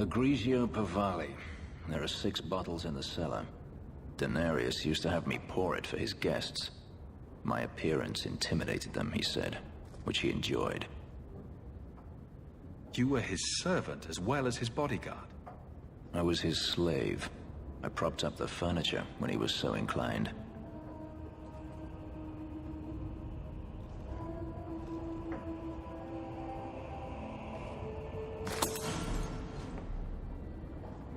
Egregio Pavali. There are 6 bottles in the cellar. Denarius used to have me pour it for his guests. My appearance intimidated them, he said, which he enjoyed. You were his servant as well as his bodyguard? I was his slave. I propped up the furniture when he was so inclined.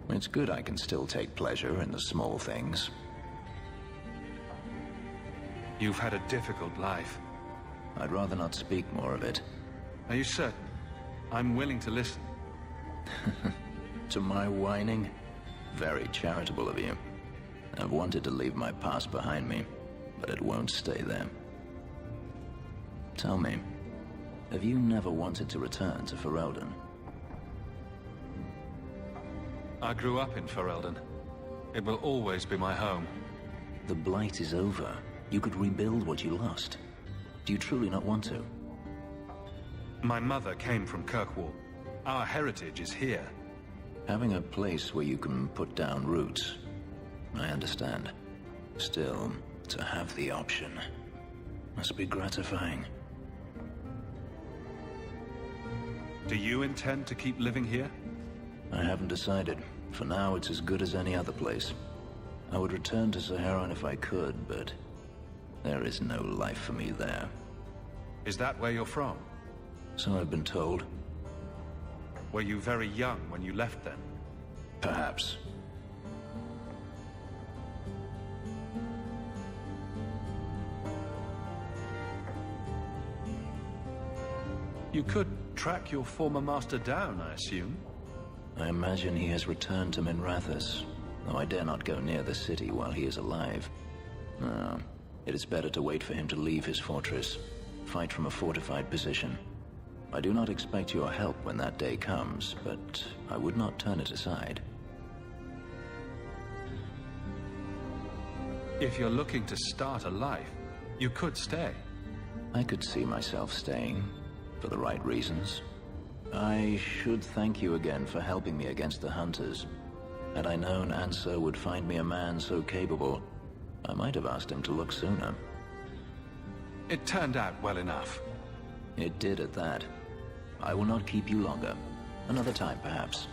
It's good I can still take pleasure in the small things. You've had a difficult life. I'd rather not speak more of it. Are you certain? I'm willing to listen. To my whining? Very charitable of you. I've wanted to leave my past behind me, but it won't stay there. Tell me, have you never wanted to return to Ferelden? I grew up in Ferelden. It will always be my home. The Blight is over. You could rebuild what you lost. Do you truly not want to? My mother came from Kirkwall. Our heritage is here. Having a place where you can put down roots, I understand. Still, to have the option must be gratifying. Do you intend to keep living here? I haven't decided. For now, it's as good as any other place. I would return to Saharan if I could, but there is no life for me there. Is that where you're from? So I've been told. Were you very young when you left then? Perhaps. You could track your former master down, I assume? I imagine he has returned to Minrathous, though I dare not go near the city while he is alive. No, it is better to wait for him to leave his fortress, fight from a fortified position. I do not expect your help when that day comes, but I would not turn it aside. If you're looking to start a life, you could stay. I could see myself staying, for the right reasons. I should thank you again for helping me against the Hunters. Had I known Ansar would find me a man so capable, I might have asked him to look sooner. It turned out well enough. It did at that. I will not keep you longer. Another time, perhaps.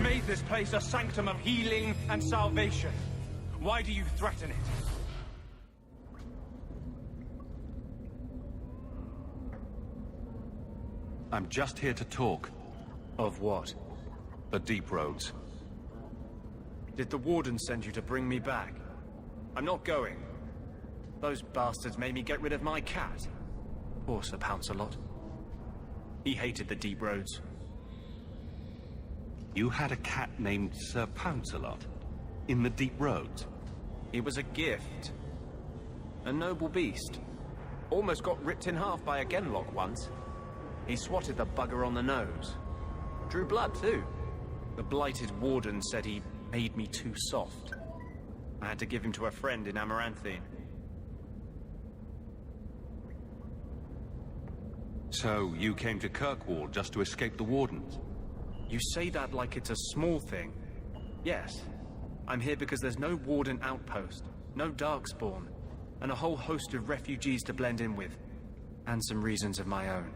Made this place a sanctum of healing and salvation. Why do you threaten it? I'm just here to talk. Of what? The Deep Roads. Did the Warden send you to bring me back? I'm not going. Those bastards made me get rid of my cat. Poor Sir Pouncelot. He hated the Deep Roads. You had a cat named Sir Pouncelot in the Deep Roads? It was a gift. A noble beast. Almost got ripped in half by a Genlock once. He swatted the bugger on the nose. Drew blood, too. The blighted warden said he made me too soft. I had to give him to a friend in Amaranthine. So, you came to Kirkwall just to escape the Wardens? You say that like it's a small thing. Yes. I'm here because there's no Warden outpost, no Darkspawn, and a whole host of refugees to blend in with. And some reasons of my own.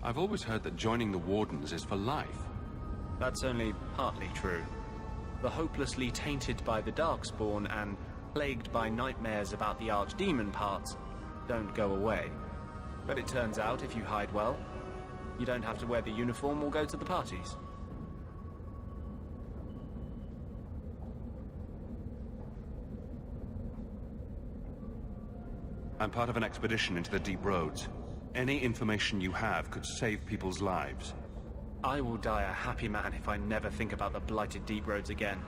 I've always heard that joining the Wardens is for life. That's only partly true. The hopelessly tainted by the Darkspawn and plagued by nightmares about the Archdemon parts don't go away. But it turns out if you hide well, you don't have to wear the uniform or go to the parties. I'm part of an expedition into the Deep Roads. Any information you have could save people's lives. I will die a happy man if I never think about the blighted Deep Roads again.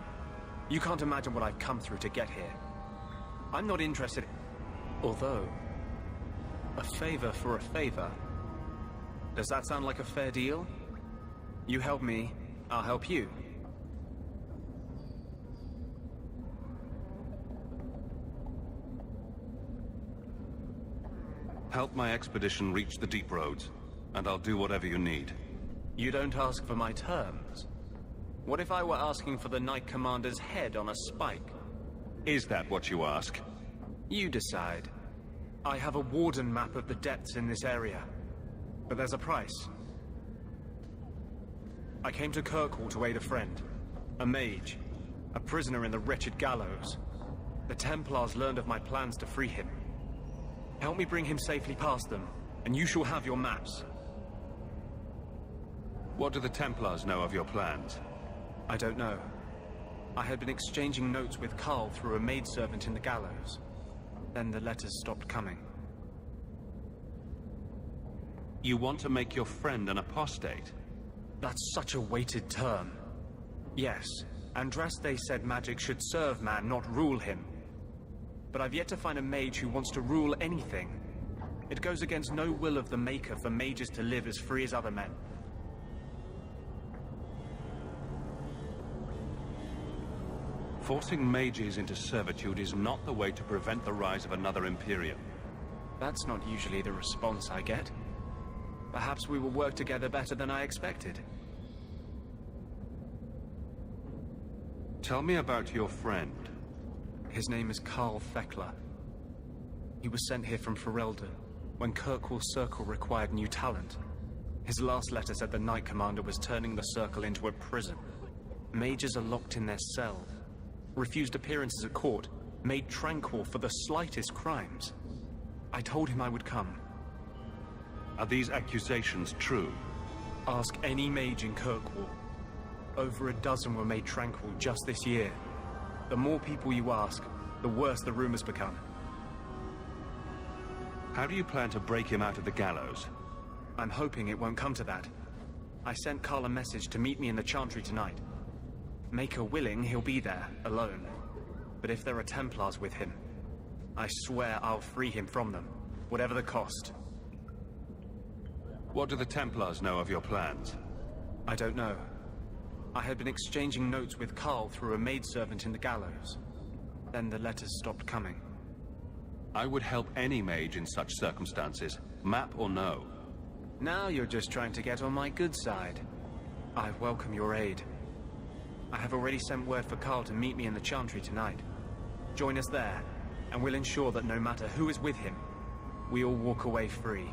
You can't imagine what I've come through to get here. I'm not interested... Although... a favor for a favor. Does that sound like a fair deal? You help me, I'll help you. Help my expedition reach the Deep Roads, and I'll do whatever you need. You don't ask for my terms. What if I were asking for the Knight Commander's head on a spike? Is that what you ask? You decide. I have a Warden map of the depths in this area. But there's a price. I came to Kirkwall to aid a friend. A mage. A prisoner in the wretched gallows. The Templars learned of my plans to free him. Help me bring him safely past them, and you shall have your maps. What do the Templars know of your plans? I don't know. I had been exchanging notes with Carl through a maidservant in the gallows. Then the letters stopped coming. You want to make your friend an apostate? That's such a weighted term. Yes, Andraste said magic should serve man, not rule him. But I've yet to find a mage who wants to rule anything. It goes against no will of the Maker for mages to live as free as other men. Forcing mages into servitude is not the way to prevent the rise of another Imperium. That's not usually the response I get. Perhaps we will work together better than I expected. Tell me about your friend. His name is Carl Thekla. He was sent here from Ferelden when Kirkwall Circle required new talent. His last letter said the Knight Commander was turning the Circle into a prison. Mages are locked in their cells, refused appearances at court, made tranquil for the slightest crimes. I told him I would come. Are these accusations true? Ask any mage in Kirkwall. Over a dozen were made tranquil just this year. The more people you ask, the worse the rumors become. How do you plan to break him out of the gallows? I'm hoping it won't come to that. I sent Carl a message to meet me in the Chantry tonight. Maker willing, he'll be there, alone. But if there are Templars with him, I swear I'll free him from them, whatever the cost. What do the Templars know of your plans? I don't know. I had been exchanging notes with Carl through a maidservant in the gallows. Then the letters stopped coming. I would help any mage in such circumstances, map or no. Now you're just trying to get on my good side. I welcome your aid. I have already sent word for Carl to meet me in the Chantry tonight. Join us there, and we'll ensure that no matter who is with him, we all walk away free.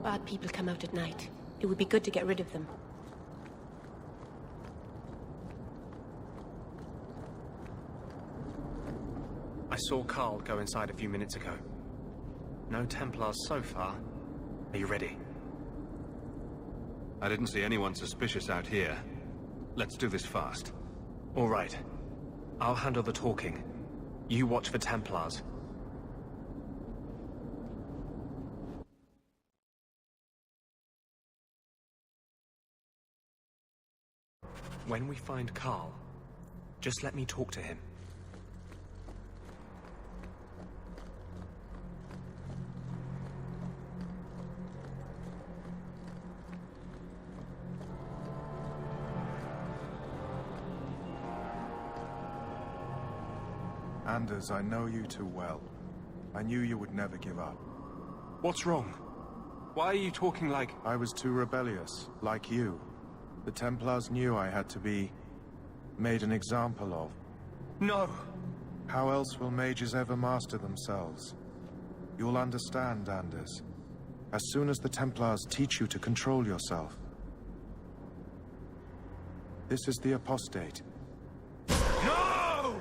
Bad people come out at night. It would be good to get rid of them. I saw Carl go inside a few minutes ago. No Templars so far. Are you ready? I didn't see anyone suspicious out here. Let's do this fast. All right. I'll handle the talking. You watch for Templars. When we find Carl, just let me talk to him. Anders, I know you too well. I knew you would never give up. What's wrong? Why are you talking like... I was too rebellious, like you. The Templars knew I had to be... made an example of. No! How else will mages ever master themselves? You'll understand, Anders. As soon as the Templars teach you to control yourself. This is the Apostate. No!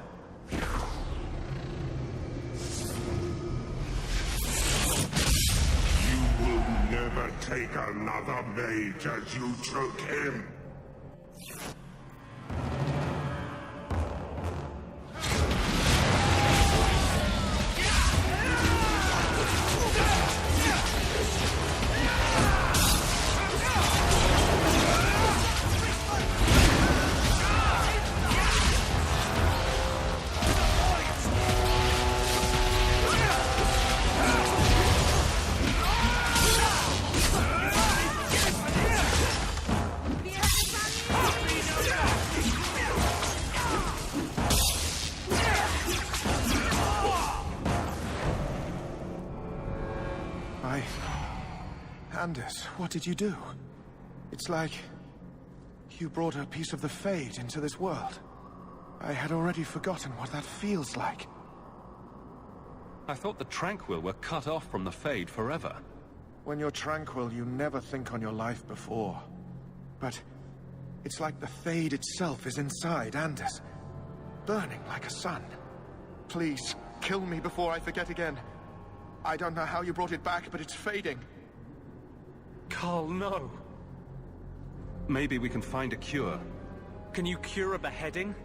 You will never take another mage as you took him. Anders, what did you do? It's like... you brought a piece of the Fade into this world. I had already forgotten what that feels like. I thought the Tranquil were cut off from the Fade forever. When you're tranquil, you never think on your life before. But... it's like the Fade itself is inside Anders. Burning like a sun. Please, kill me before I forget again. I don't know how you brought it back, but it's fading. Carl, no! Maybe we can find a cure. Can you cure a beheading?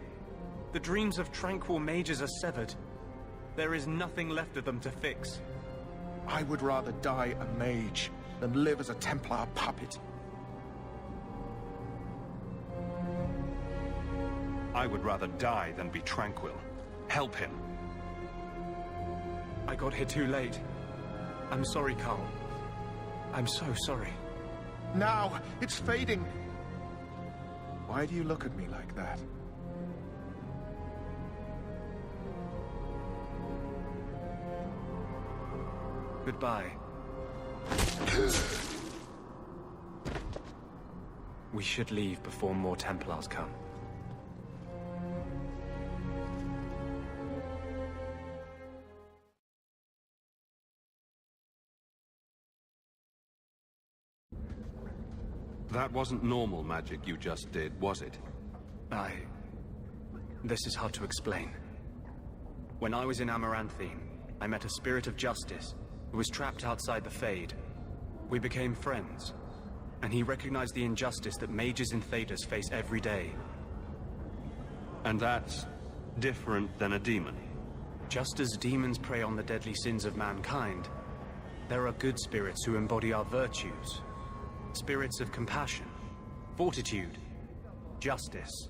The dreams of tranquil mages are severed. There is nothing left of them to fix. I would rather die a mage than live as a Templar puppet. I would rather die than be tranquil. Help him. I got here too late. I'm sorry, Carl. I'm so sorry. Now! It's fading! Why do you look at me like that? Goodbye. We should leave before more Templars come. That wasn't normal magic you just did, was it? This is hard to explain. When I was in Amaranthine, I met a spirit of justice who was trapped outside the Fade. We became friends, and he recognized the injustice that mages in Thedas face every day. And that's different than a demon? Just as demons prey on the deadly sins of mankind, there are good spirits who embody our virtues. Spirits of compassion, fortitude, justice.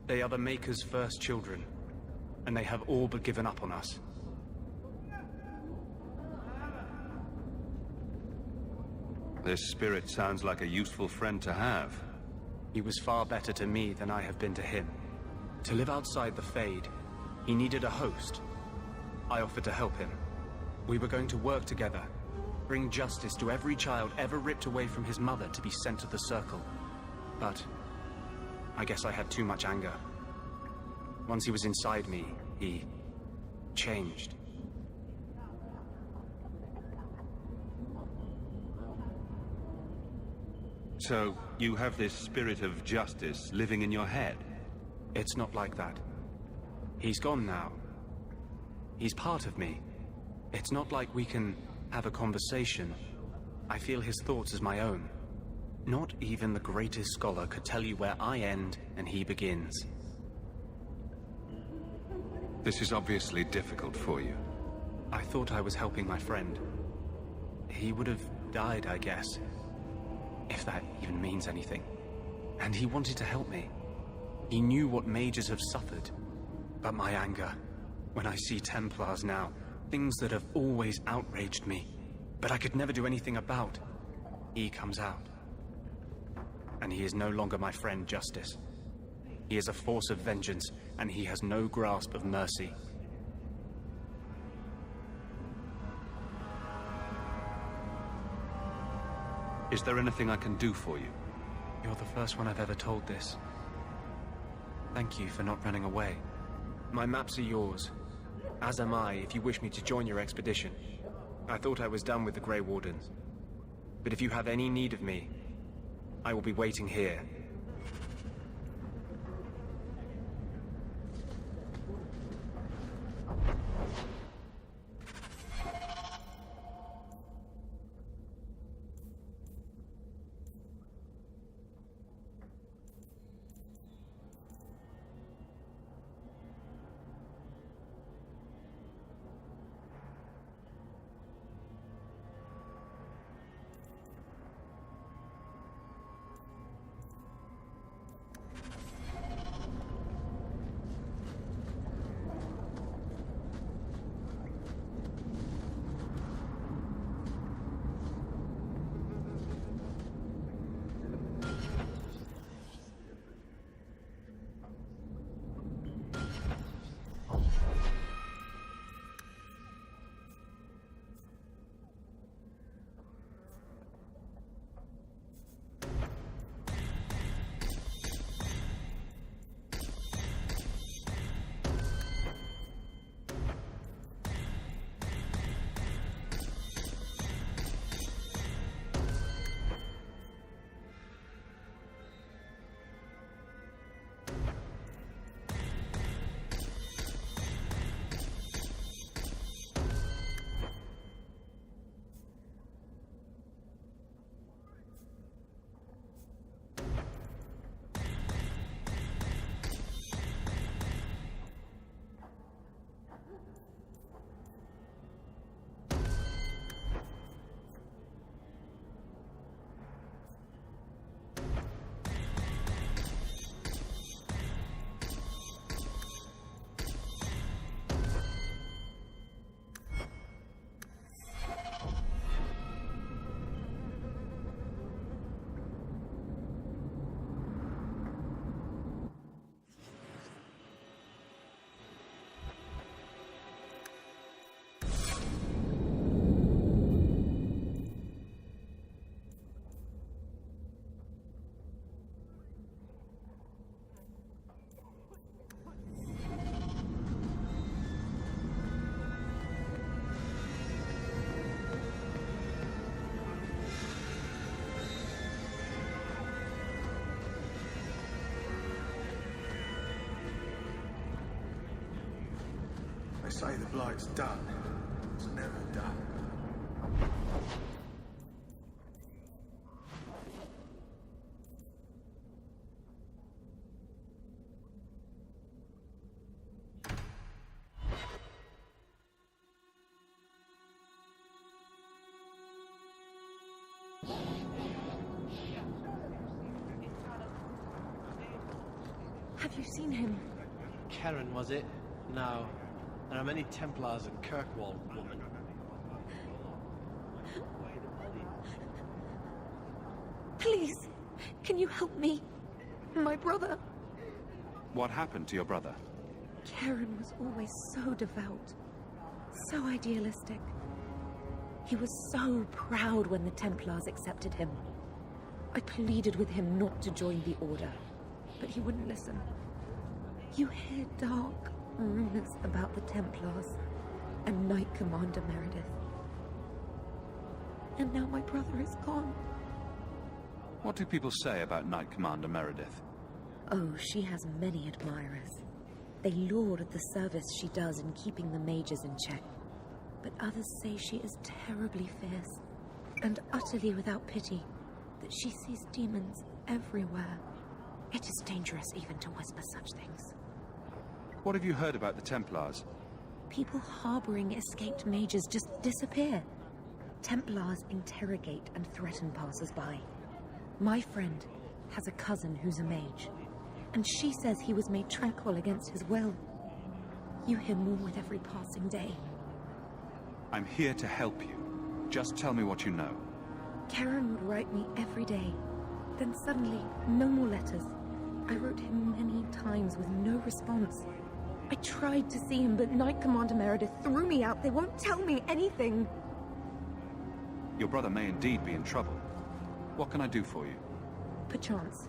They are the Maker's first children, and they have all but given up on us. This spirit sounds like a useful friend to have. He was far better to me than I have been to him. To live outside the Fade, he needed a host. I offered to help him. We were going to work together. Bring justice to every child ever ripped away from his mother to be sent to the Circle. But I guess I had too much anger. Once he was inside me, he changed. So, you have this spirit of justice living in your head? It's not like that. He's gone now. He's part of me. It's not like we can have a conversation. I feel his thoughts as my own. Not even the greatest scholar could tell you where I end and he begins. This is obviously difficult for you. I thought I was helping my friend. He would have died, I guess. If that even means anything. And he wanted to help me. He knew what mages have suffered. But my anger, when I see Templars now, things that have always outraged me, but I could never do anything about, he comes out. And he is no longer my friend Justice. He is a force of vengeance, and he has no grasp of mercy. Is there anything I can do for you? You're the first one I've ever told this. Thank you for not running away. My maps are yours. As am I, if you wish me to join your expedition. I thought I was done with the Grey Wardens. But if you have any need of me, I will be waiting here. They say the blight's done. It's never done. Have you seen him? Karen, was it? No. There are many Templars in Kirkwall, woman. Please, can you help me? My brother. What happened to your brother? Karen was always so devout, so idealistic. He was so proud when the Templars accepted him. I pleaded with him not to join the Order, but he wouldn't listen. You hear dark rumors about the Templars and Knight Commander Meredith. And now my brother is gone. What do people say about Knight Commander Meredith? Oh, she has many admirers. They laud the service she does in keeping the mages in check. But others say she is terribly fierce, and utterly without pity, that she sees demons everywhere. It is dangerous even to whisper such things. What have you heard about the Templars? People harboring escaped mages just disappear. Templars interrogate and threaten passers-by. My friend has a cousin who's a mage, and she says he was made tranquil against his will. You hear more with every passing day. I'm here to help you. Just tell me what you know. Karen would write me every day. Then suddenly, no more letters. I wrote him many times with no response. I tried to see him, but Knight Commander Meredith threw me out. They won't tell me anything. Your brother may indeed be in trouble. What can I do for you? Perchance.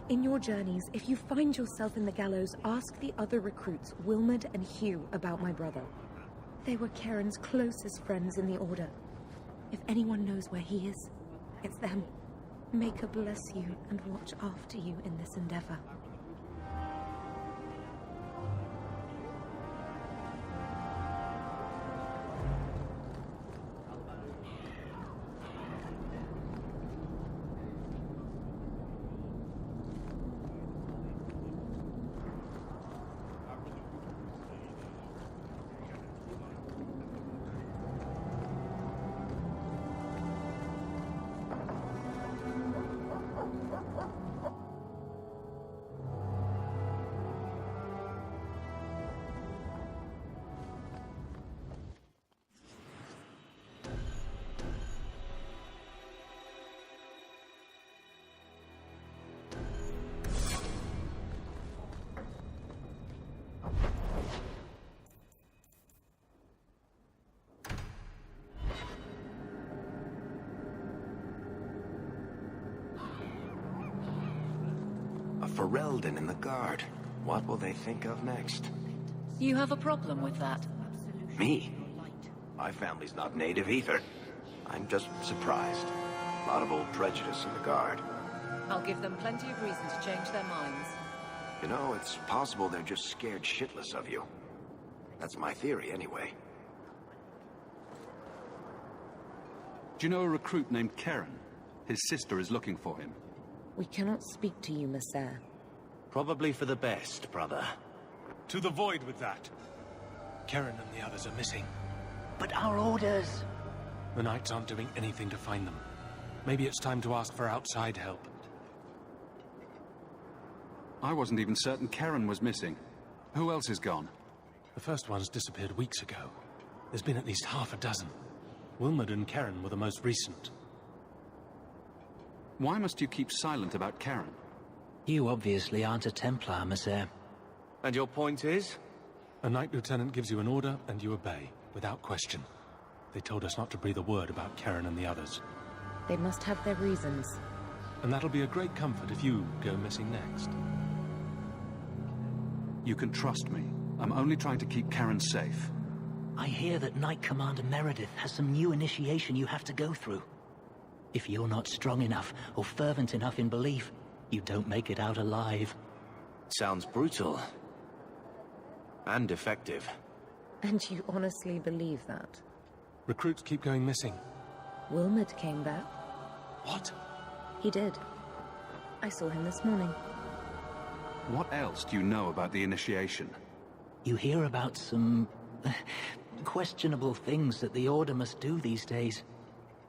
In your journeys, if you find yourself in the gallows, ask the other recruits, Wilmod and Hugh, about my brother. They were Karen's closest friends in the Order. If anyone knows where he is, it's them. Maker bless you and watch after you in this endeavor. Ferelden in the Guard. What will they think of next? You have a problem with that? Me? My family's not native either. I'm just surprised. A lot of old prejudice in the Guard. I'll give them plenty of reason to change their minds. You know, it's possible they're just scared shitless of you. That's my theory, anyway. Do you know a recruit named Karen? His sister is looking for him. We cannot speak to you, Messer. Probably for the best, brother. To the void with that. Karen and the others are missing. But our orders... The Knights aren't doing anything to find them. Maybe it's time to ask for outside help. I wasn't even certain Karen was missing. Who else is gone? The first ones disappeared weeks ago. There's been at least half a dozen. Wilmod and Karen were the most recent. Why must you keep silent about Karen? You obviously aren't a Templar, Messer. And your point is? A Knight Lieutenant gives you an order, and you obey, without question. They told us not to breathe a word about Karen and the others. They must have their reasons. And that'll be a great comfort if you go missing next. You can trust me. I'm only trying to keep Karen safe. I hear that Knight Commander Meredith has some new initiation you have to go through. If you're not strong enough or fervent enough in belief, you don't make it out alive. Sounds brutal. And effective. And you honestly believe that? Recruits keep going missing. Wilmod came back. What? He did. I saw him this morning. What else do you know about the initiation? You hear about some... questionable things that the Order must do these days.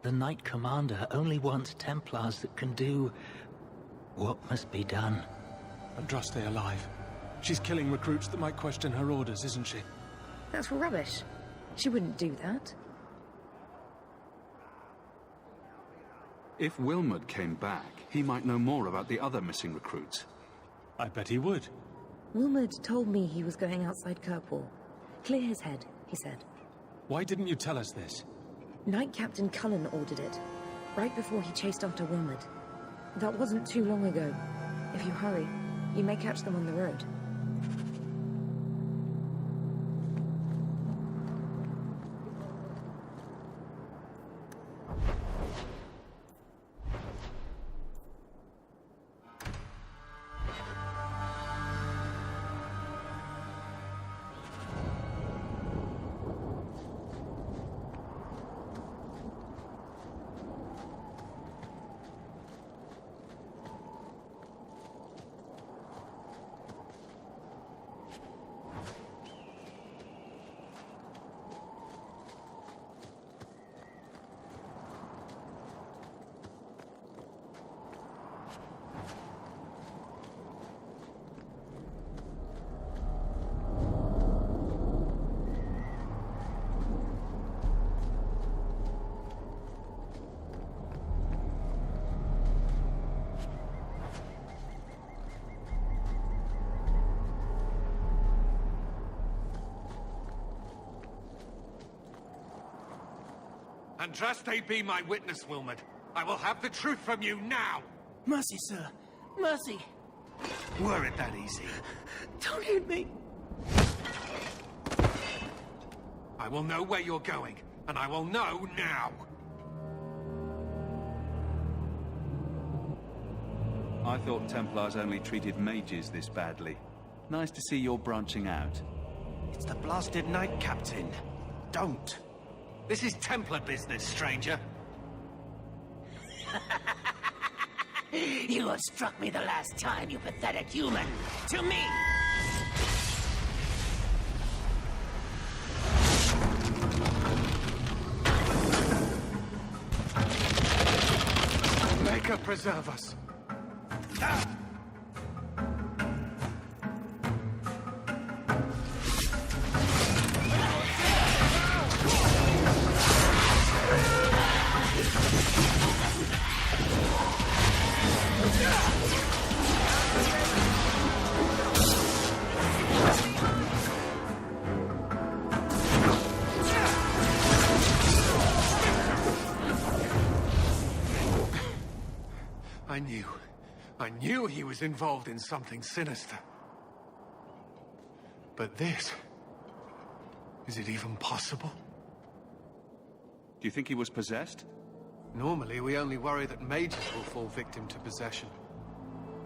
The Knight Commander only wants Templars that can do... what must be done. Andraste alive. She's killing recruits that might question her orders, isn't she? That's rubbish. She wouldn't do that. If Wilmod came back, he might know more about the other missing recruits. I bet he would. Wilmod told me he was going outside Kirkwall. Clear his head, he said. Why didn't you tell us this? Knight Captain Cullen ordered it, right before he chased after Wilmod. That wasn't too long ago. If you hurry, you may catch them on the road. Andraste be my witness, Wilmot. I will have the truth from you now! Mercy, sir. Mercy. Were it that easy? Don't hit me. I will know where you're going, and I will know now! I thought Templars only treated mages this badly. Nice to see you're branching out. It's the blasted Knight Captain. Don't. This is Templar business, stranger. You have struck me the last time, you pathetic human. To me! Maker preserve us. Ah! I knew he was involved in something sinister. But this... is it even possible? Do you think he was possessed? Normally, we only worry that mages will fall victim to possession.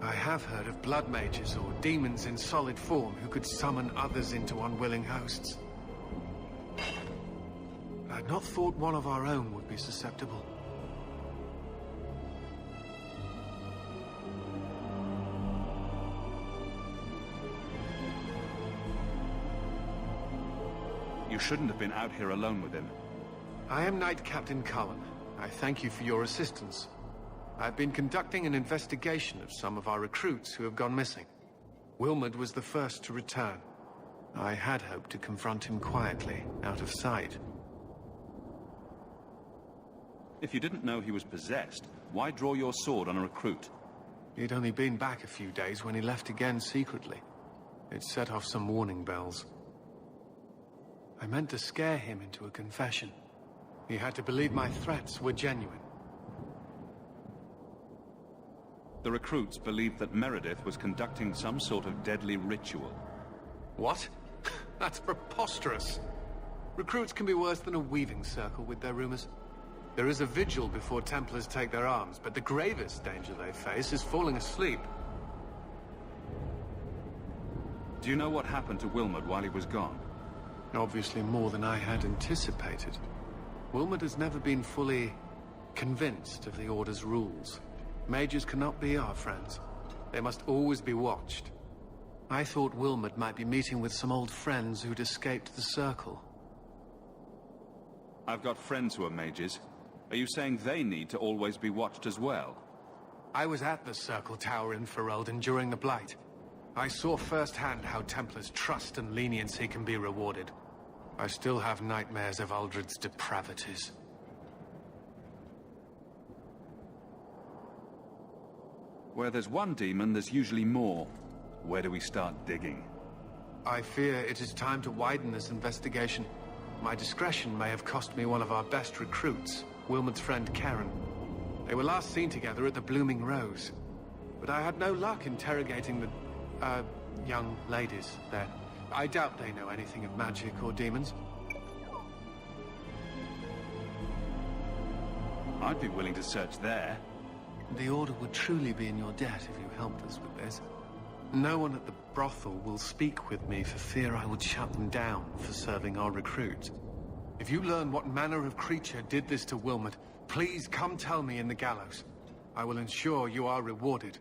I have heard of blood mages or demons in solid form who could summon others into unwilling hosts. I'd not thought one of our own would be susceptible. You shouldn't have been out here alone with him. I am Knight Captain Cullen. I thank you for your assistance. I've been conducting an investigation of some of our recruits who have gone missing. Wilmot was the first to return. I had hoped to confront him quietly, out of sight. If you didn't know he was possessed, why draw your sword on a recruit? He'd only been back a few days when he left again secretly. It set off some warning bells. I meant to scare him into a confession. He had to believe my threats were genuine. The recruits believed that Meredith was conducting some sort of deadly ritual. What? That's preposterous. Recruits can be worse than a weaving circle with their rumors. There is a vigil before Templars take their arms, but the gravest danger they face is falling asleep. Do you know what happened to Wilmot while he was gone? Obviously more than I had anticipated. Wilmot has never been fully convinced of the Order's rules. Mages cannot be our friends. They must always be watched. I thought Wilmot might be meeting with some old friends who'd escaped the Circle. I've got friends who are mages. Are you saying they need to always be watched as well? I was at the Circle Tower in Ferelden during the Blight. I saw firsthand how Templars' trust and leniency can be rewarded. I still have nightmares of Uldred's depravities. Where there's one demon, there's usually more. Where do we start digging? I fear it is time to widen this investigation. My discretion may have cost me one of our best recruits, Wilmot's friend Karen. They were last seen together at the Blooming Rose. But I had no luck interrogating the, young ladies there. I doubt they know anything of magic or demons. I'd be willing to search there. The Order would truly be in your debt if you helped us with this. No one at the brothel will speak with me for fear I would shut them down for serving our recruits. If you learn what manner of creature did this to Wilmot, please come tell me in the gallows. I will ensure you are rewarded.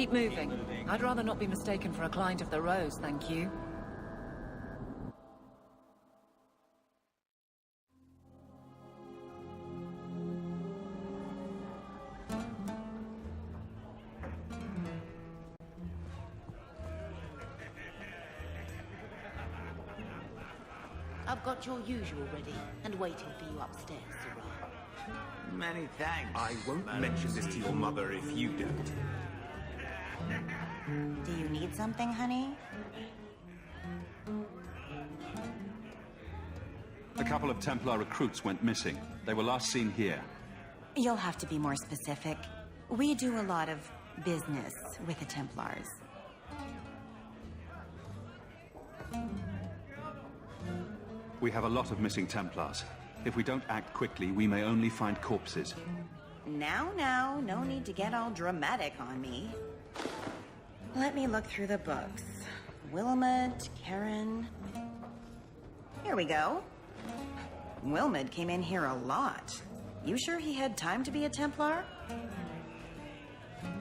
Keep moving. I'd rather not be mistaken for a client of the Rose, thank you. I've got your usual ready and waiting for you upstairs, Sirrah. Many thanks. I won't mention this to your mother if you don't. Do you need something, honey? A couple of Templar recruits went missing. They were last seen here. You'll have to be more specific. We do a lot of business with the Templars. We have a lot of missing Templars. If we don't act quickly, we may only find corpses. Now, no need to get all dramatic on me. Let me look through the books. Wilmot, Karen... Here we go. Wilmot came in here a lot. You sure he had time to be a Templar?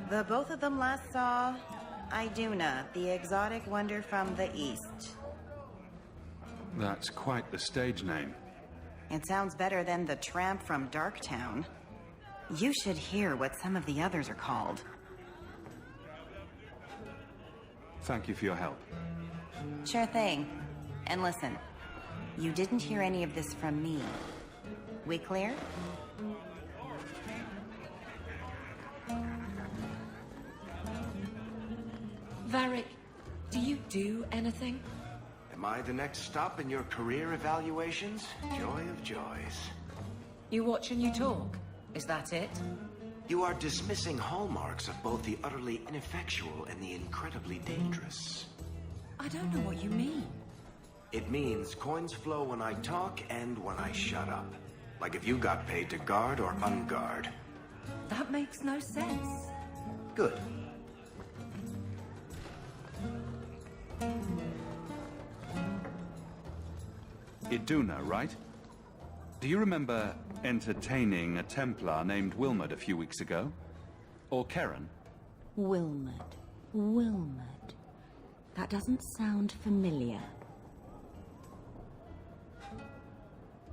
The both of them last saw Iduna, the exotic wonder from the east. That's quite the stage name. It sounds better than the tramp from Darktown. You should hear what some of the others are called. Thank you for your help. Sure thing. And listen, you didn't hear any of this from me. We clear? Varric, do you do anything? Am I the next stop in your career evaluations? Joy of joys. You watch and you talk. Is that it? You are dismissing hallmarks of both the utterly ineffectual and the incredibly dangerous. I don't know what you mean. It means coins flow when I talk and when I shut up. Like if you got paid to guard or unguard. That makes no sense. Good. Iduna, right? Do you remember entertaining a Templar named Wilmot a few weeks ago? Or Karen? Wilmot. Wilmot. That doesn't sound familiar.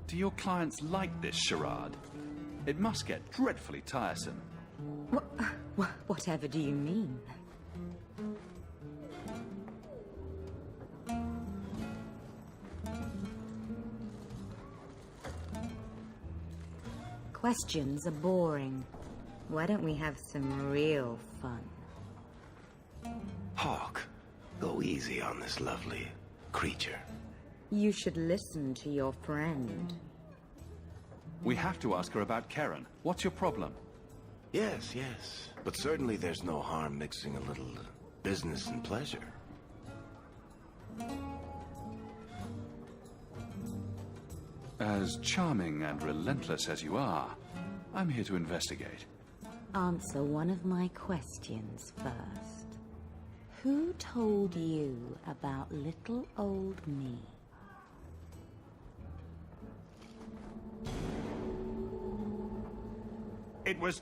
Do your clients like this charade? It must get dreadfully tiresome. Whatever do you mean? Questions are boring. Why don't we have some real fun? Hawk, go easy on this lovely creature. You should listen to your friend. We have to ask her about Karen. What's your problem? Yes. But certainly there's no harm mixing a little business and pleasure. As charming and relentless as you are, I'm here to investigate. Answer one of my questions first. Who told you about little old me? It was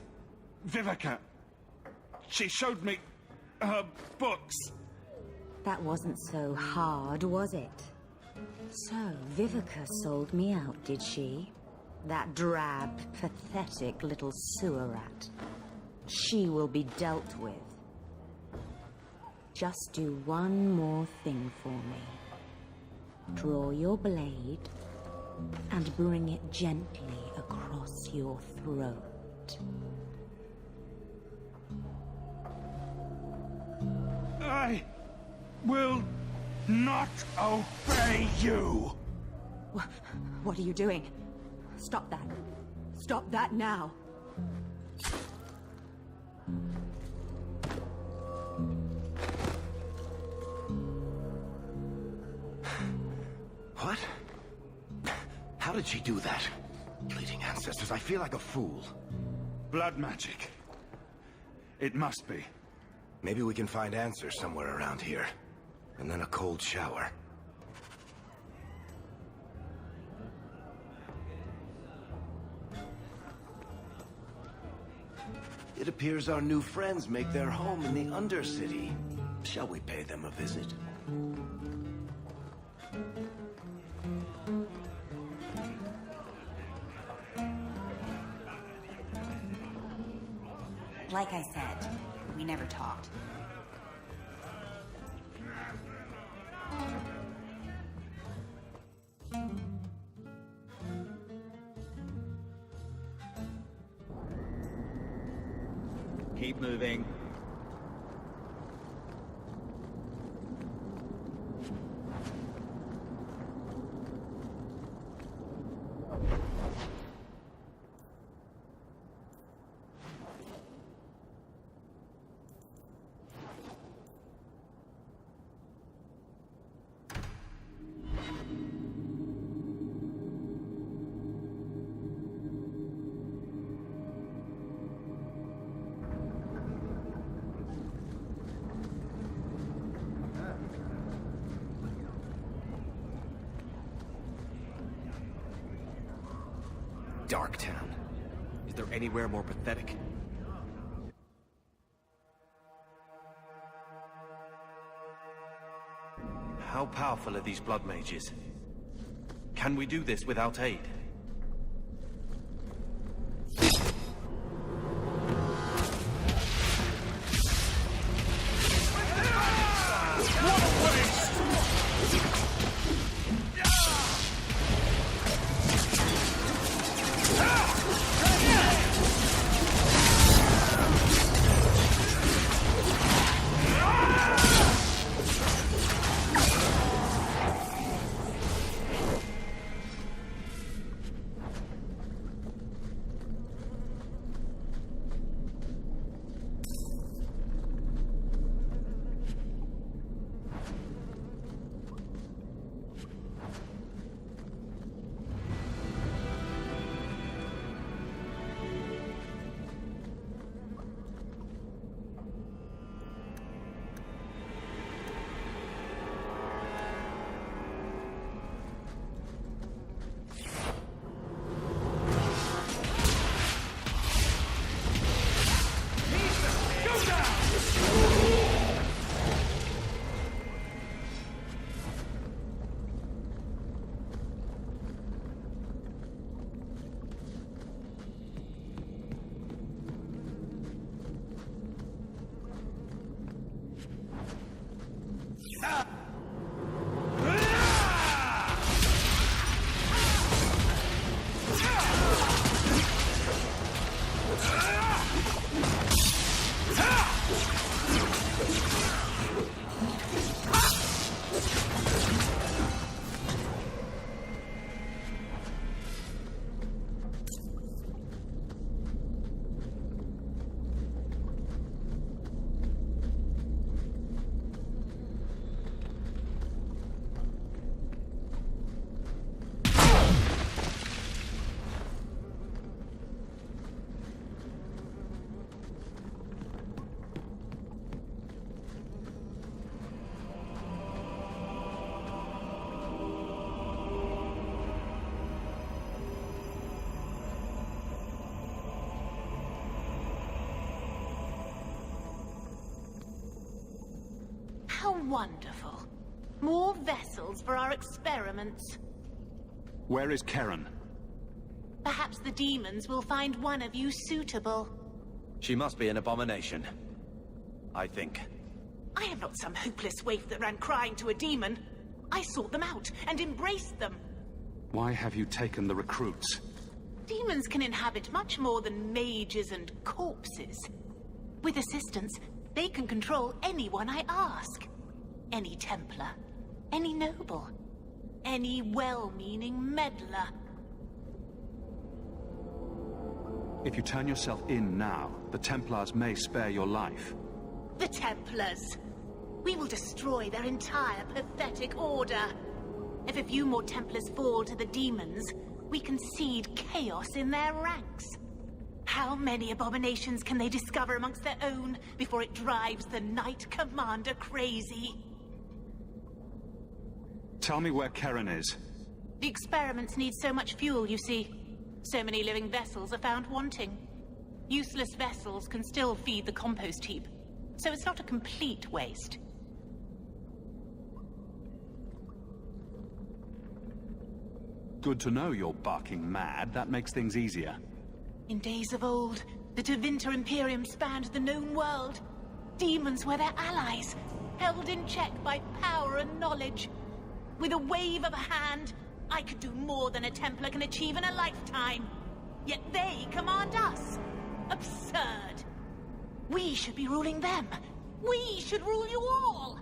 Vivica. She showed me her books. That wasn't so hard, was it? So, Vivica sold me out, did she? That drab, pathetic little sewer rat. She will be dealt with. Just do one more thing for me. Draw your blade and bring it gently across your throat. I will not obey you! What are you doing? Stop that. Stop that now. What? How did she do that? Bleeding ancestors, I feel like a fool. Blood magic. It must be. Maybe we can find answers somewhere around here. And then a cold shower. It It appears our new friends make their home in the Undercity. Shall we pay them a visit? Like I said, we never talked. Keep moving. Darktown. Is there anywhere more pathetic? How powerful are these blood mages? Can we do this without aid? How wonderful. More vessels for our experiments. Where is Karen? Perhaps the demons will find one of you suitable. She must be an abomination. I think. I am not some hopeless waif that ran crying to a demon. I sought them out and embraced them. Why have you taken the recruits? Demons can inhabit much more than mages and corpses. With assistance, they can control anyone I ask. Any Templar, any noble, any well-meaning meddler. If you turn yourself in now, the Templars may spare your life. The Templars! We will destroy their entire pathetic order. If a few more Templars fall to the demons, we can seed chaos in their ranks. How many abominations can they discover amongst their own before it drives the Knight Commander crazy? Tell me where Karen is. The experiments need so much fuel, you see. So many living vessels are found wanting. Useless vessels can still feed the compost heap, so it's not a complete waste. Good to know you're barking mad. That makes things easier. In days of old, the Tevinter Imperium spanned the known world. Demons were their allies, held in check by power and knowledge. With a wave of a hand, I could do more than a Templar can achieve in a lifetime. Yet they command us. Absurd. We should be ruling them. We should rule you all.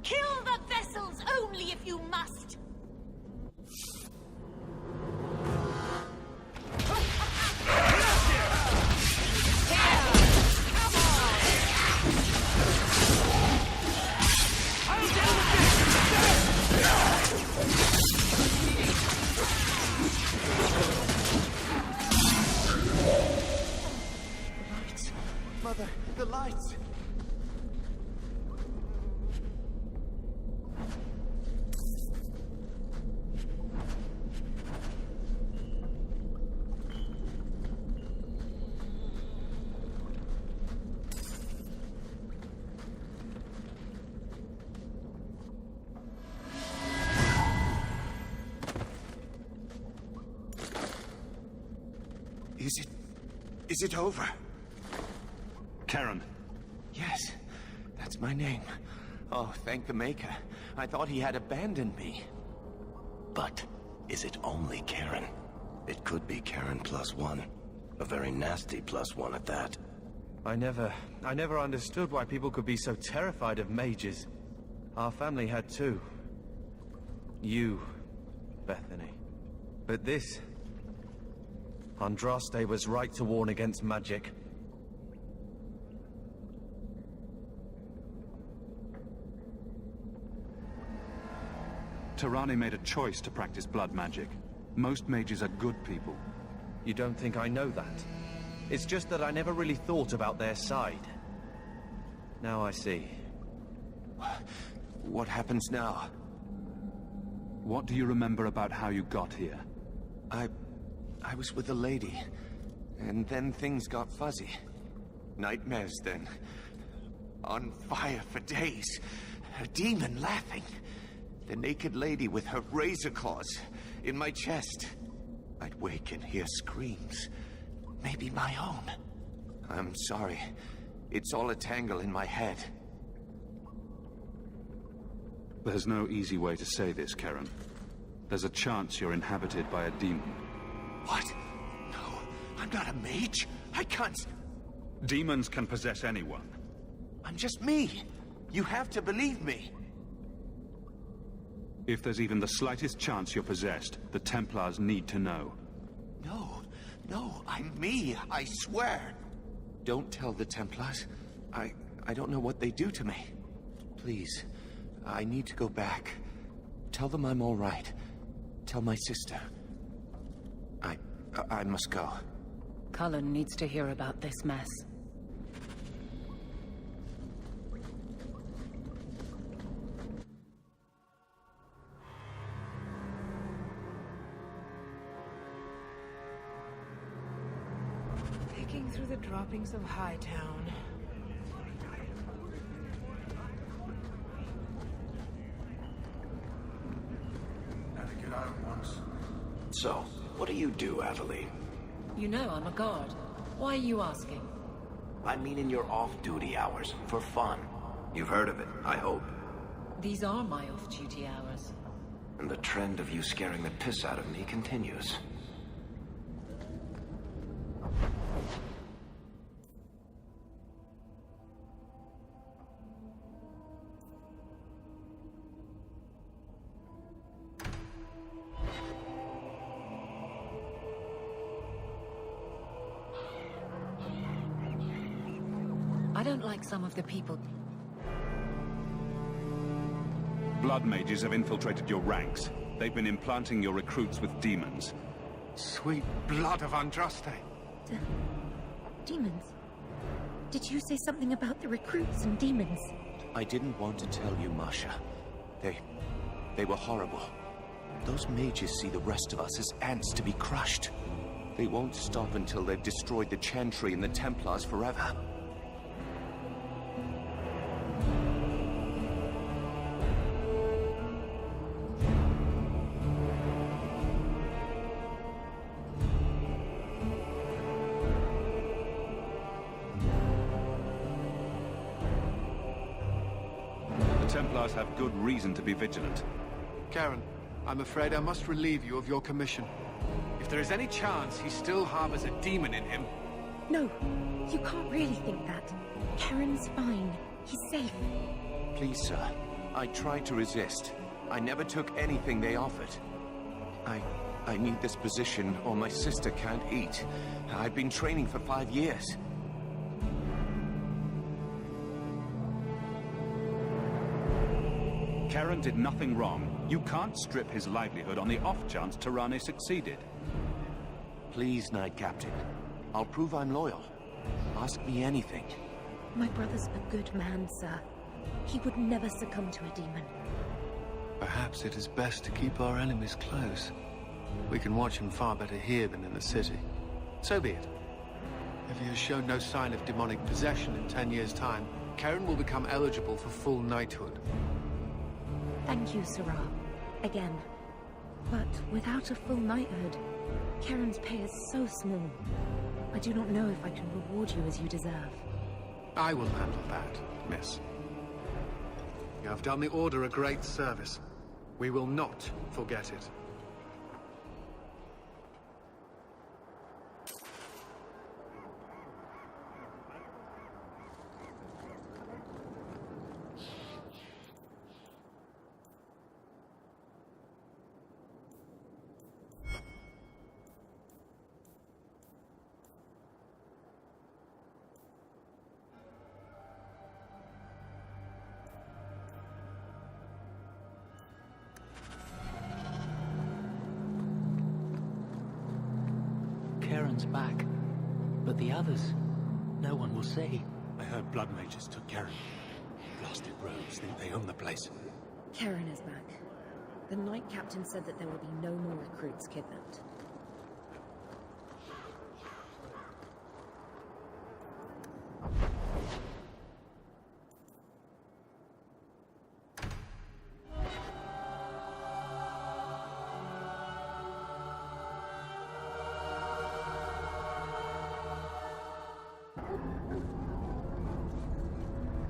Kill the vessels only if you must. Mother, the lights! Is it over? Charon. Yes, that's my name. Oh, thank the Maker. I thought he had abandoned me. But is it only Charon? It could be Charon +1. A very nasty +1 at that. I never understood why people could be so terrified of mages. Our family had too. You, Bethany. But this... Andraste was right to warn against magic. T'Rani made a choice to practice blood magic. Most mages are good people. You don't think I know that? It's just that I never really thought about their side. Now I see. What happens now? What do you remember about how you got here? I was with a lady, and then things got fuzzy. Nightmares then. On fire for days. A demon laughing. The naked lady with her razor claws in my chest. I'd wake and hear screams. Maybe my own. I'm sorry. It's all a tangle in my head. There's no easy way to say this, Charon. There's a chance you're inhabited by a demon. What? No, I'm not a mage. I can't... Demons can possess anyone. I'm just me. You have to believe me. If there's even the slightest chance you're possessed, the Templars need to know. No, I'm me, I swear. Don't tell the Templars. I don't know what they do to me. Please, I need to go back. Tell them I'm all right. Tell my sister. I must go. Cullen needs to hear about this mess. Picking through the droppings of Hightown. Gotta get out once. So, what do you do, Aveline? You know I'm a guard. Why are you asking? I mean in your off-duty hours, for fun. You've heard of it, I hope. These are my off-duty hours. And the trend of you scaring the piss out of me continues. I don't like some of the people. Blood mages have infiltrated your ranks. They've been implanting your recruits with demons. Sweet blood of Andraste. Demons? Did you say something about the recruits and demons? I didn't want to tell you, Masha. They were horrible. Those mages see the rest of us as ants to be crushed. They won't stop until they've destroyed the Chantry and the Templars forever. The Templars have good reason to be vigilant. Karen, I'm afraid I must relieve you of your commission. If there is any chance he still harbors a demon in him... No, you can't really think that. Karen's fine. He's safe. Please, sir. I tried to resist. I never took anything they offered. I need this position or my sister can't eat. I've been training for 5 years. Karen did nothing wrong. You can't strip his livelihood on the off chance Tirane succeeded. Please, Knight Captain. I'll prove I'm loyal. Ask me anything. My brother's a good man, sir. He would never succumb to a demon. Perhaps it is best to keep our enemies close. We can watch him far better here than in the city. So be it. If he has shown no sign of demonic possession in 10 years' time, Karen will become eligible for full knighthood. Thank you, Sirrah. Again. But without a full knighthood, Karen's pay is so small. I do not know if I can reward you as you deserve. I will handle that, miss. You have done the Order a great service. We will not forget it. Karen's back. But the others, no one will see. I heard blood mages took Karen. Blasted rogues think they own the place. Karen is back. The Knight Captain said that there will be no more recruits kidnapped.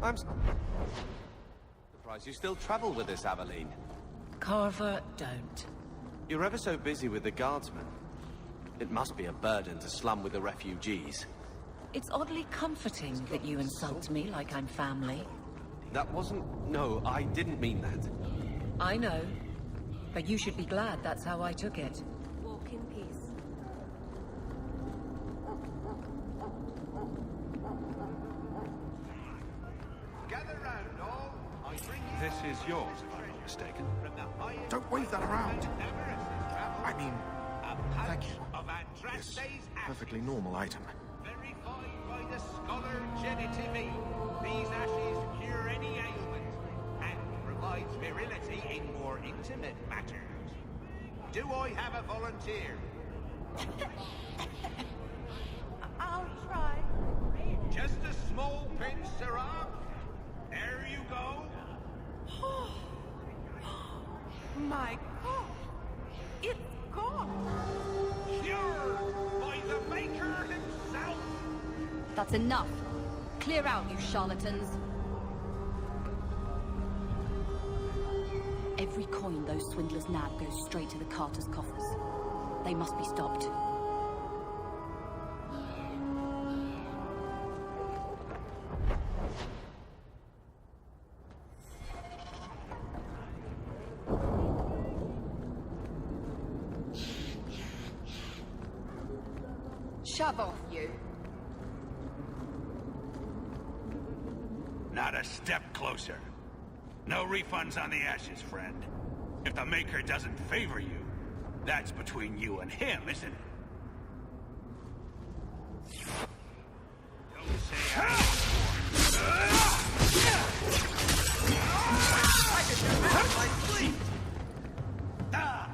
I'm surprised you still travel with us, Aveline. Carver, don't. You're ever so busy with the guardsmen. It must be a burden to slum with the refugees. It's oddly comforting that you insult me like I'm family. That wasn't... No, I didn't mean that. I know. But you should be glad that's how I took it. Walk in peace. This is yours, if I'm not mistaken. Don't wave that around. I mean, thank you. This perfectly normal item. Verified by the scholar Genitivi. These ashes cure any ailment and provides virility in more intimate matters. Do I have a volunteer? I'll try. Just a small pinch, Sirrah. There you go. My God! It's gone! Cured by the Maker himself! That's enough. Clear out, you charlatans. Every coin those swindlers nab goes straight to the carters' coffers. They must be stopped. Shove off, you. Not a step closer. No refunds on the ashes, friend. If the Maker doesn't favor you, that's between you and him, isn't it? Don't say I could do that like sleep! Ah!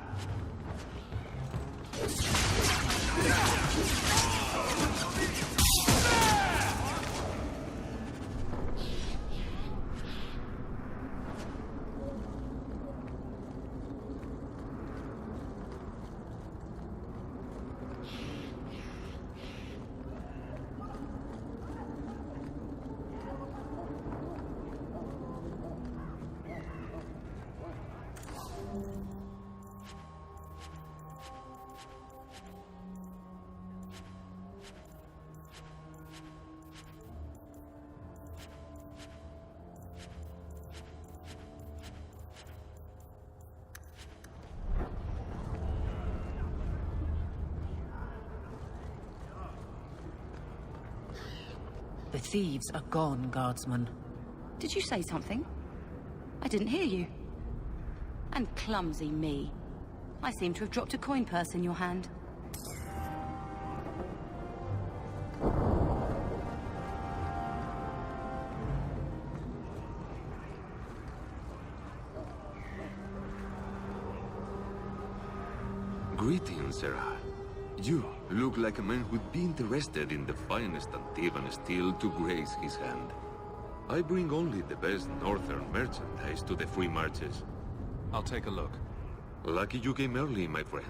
The thieves are gone, Guardsman. Did you say something? I didn't hear you. And clumsy me. I seem to have dropped a coin purse in your hand. Greetings, Sarah. You look like a man who'd be interested in the finest Antivan steel to grace his hand. I bring only the best northern merchandise to the free marches. I'll take a look. Lucky you came early, my friend.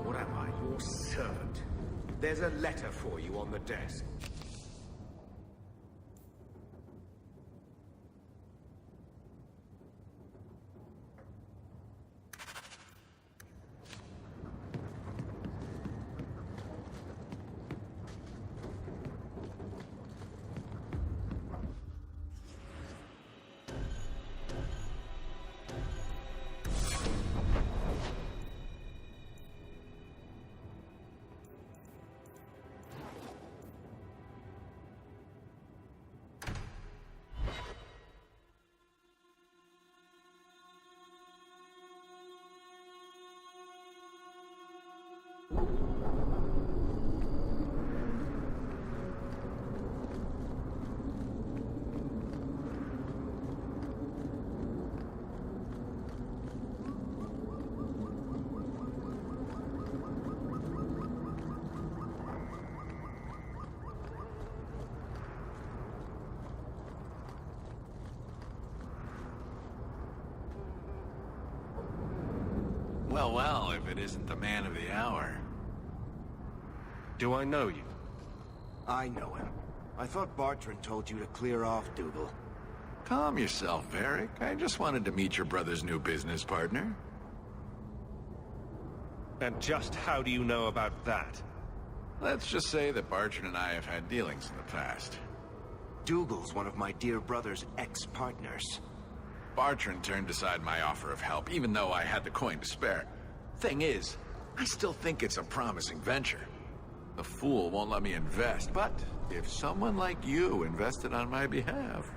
What am I, your servant? There's a letter for you on the desk. Well, well, if it isn't the man of the hour. Do I know you? I know him. I thought Bartrand told you to clear off, Dougal. Calm yourself, Varric. I just wanted to meet your brother's new business partner. And just how do you know about that? Let's just say that Bartrand and I have had dealings in the past. Dougal's one of my dear brother's ex-partners. Bartrand turned aside my offer of help, even though I had the coin to spare. Thing is, I still think it's a promising venture. The fool won't let me invest, but if someone like you invested on my behalf...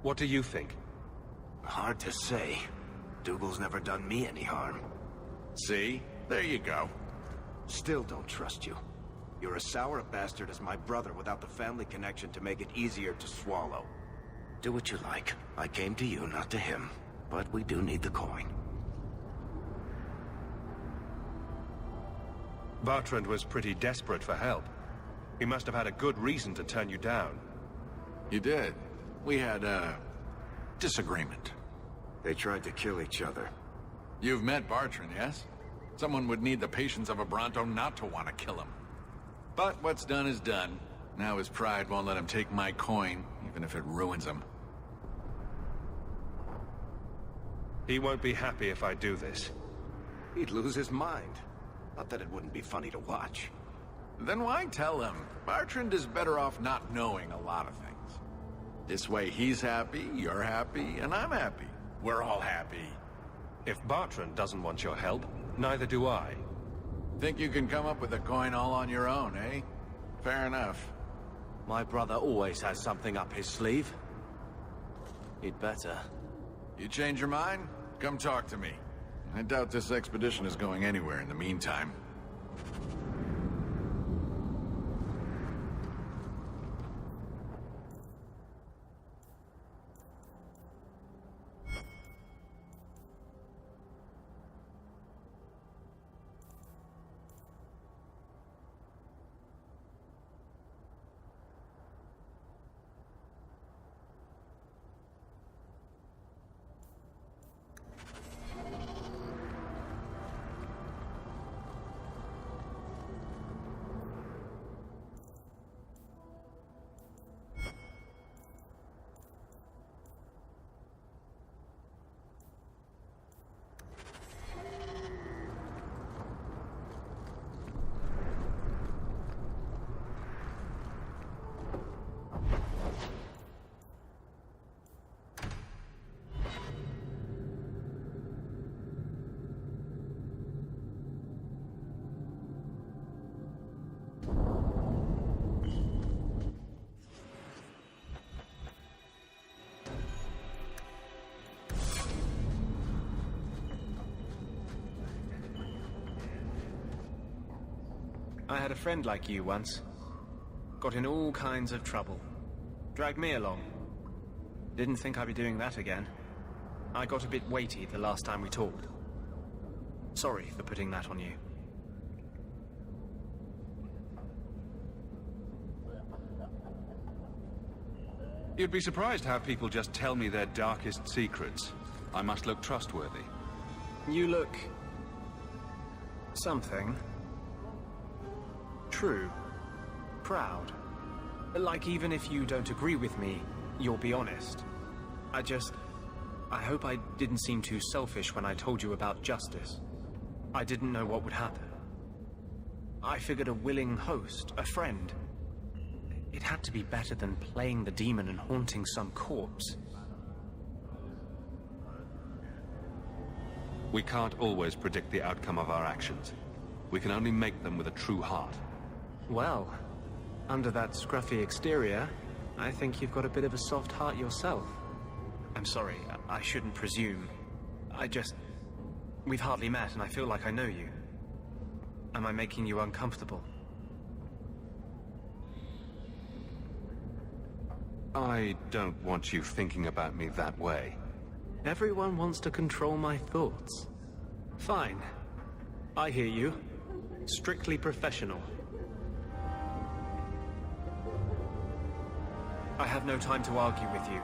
What do you think? Hard to say. Dougal's never done me any harm. See? There you go. Still don't trust you. You're as sour a bastard as my brother without the family connection to make it easier to swallow. Do what you like. I came to you, not to him. But we do need the coin. Bartrand was pretty desperate for help. He must have had a good reason to turn you down. You did. We had a disagreement. They tried to kill each other. You've met Bartrand, yes? Someone would need the patience of a Bronto not to want to kill him. But what's done is done. Now his pride won't let him take my coin, even if it ruins him. He won't be happy if I do this. He'd lose his mind. Not that it wouldn't be funny to watch. Then why tell him? Bartrand is better off not knowing a lot of things. This way he's happy, you're happy, and I'm happy. We're all happy. If Bartrand doesn't want your help, neither do I. Think you can come up with a coin all on your own, eh? Fair enough. My brother always has something up his sleeve. He'd better. You change your mind? Come talk to me. I doubt this expedition is going anywhere in the meantime. I had a friend like you once. Got in all kinds of trouble. Dragged me along. Didn't think I'd be doing that again. I got a bit weighty the last time we talked. Sorry for putting that on you. You'd be surprised how people just tell me their darkest secrets. I must look trustworthy. You look... something. True. Proud. Like even if you don't agree with me, you'll be honest. I hope I didn't seem too selfish when I told you about justice. I didn't know what would happen. I figured a willing host, a friend. It had to be better than playing the demon and haunting some corpse. We can't always predict the outcome of our actions. We can only make them with a true heart. Well, under that scruffy exterior, I think you've got a bit of a soft heart yourself. I'm sorry, I shouldn't presume. We've hardly met and I feel like I know you. Am I making you uncomfortable? I don't want you thinking about me that way. Everyone wants to control my thoughts. Fine. I hear you. Strictly professional. I have no time to argue with you.